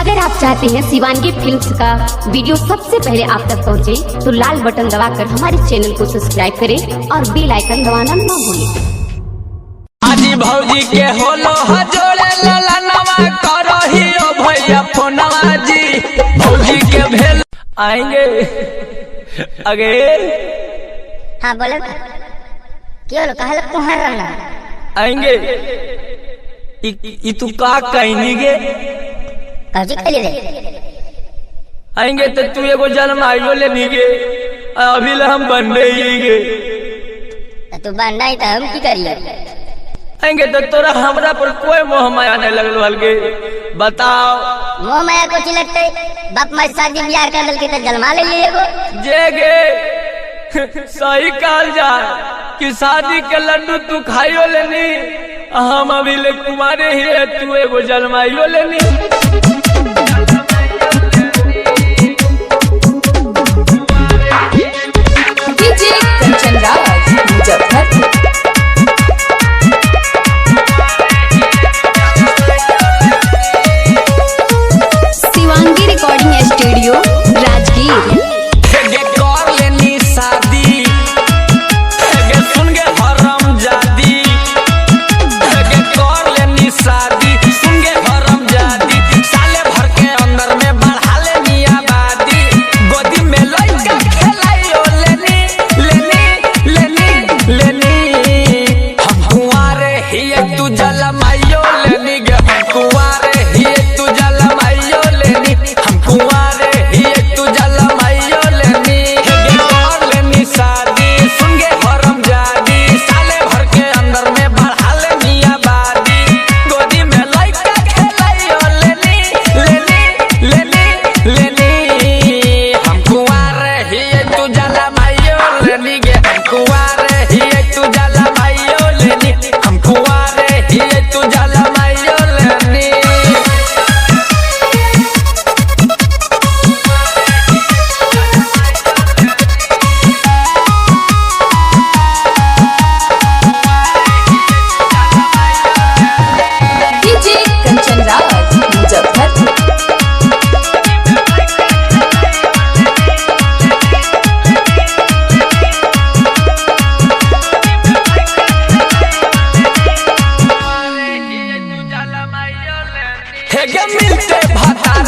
अगर आप चाहते हैं शिवानगी फिल्म्स का वीडियो सबसे पहले आप तक पहुंचे, तो लाल बटन दबाकर हमारे चैनल को सब्सक्राइब करें और बेल आइकन दबाना न भूलें। आजी भौजी के होलो हजोड़े लला नवा करही ओ भैया फोनवा जी भौजी के भेल आएंगे अगे। हाँ बोलो क्यों कहल कुहर रहना आएंगे तू का कहनी गे कौची कहली रे आएंगे तो तू एगो जन्म आइयो ले नी गे अभी ले हम बन रही गे तू बनना ही तो हम की करिए आएंगे तो तोरा हमरा पर कोई मोह माया नहीं लगल हल्के बताओ। मोह माया को चिलटते बाप माई शादी ब्याह कर दल के तो जलमा ले लिए जे गे सही कहल जाए कि शादी के लड्डू तू खाइयो लेनी हम अभी ले कुमारे ही है तू एगो जलमाइयो लेनी। DJ Kanchan Raj Muzaffarpur. Shivangi recording studio Rajgir. मिलते भातार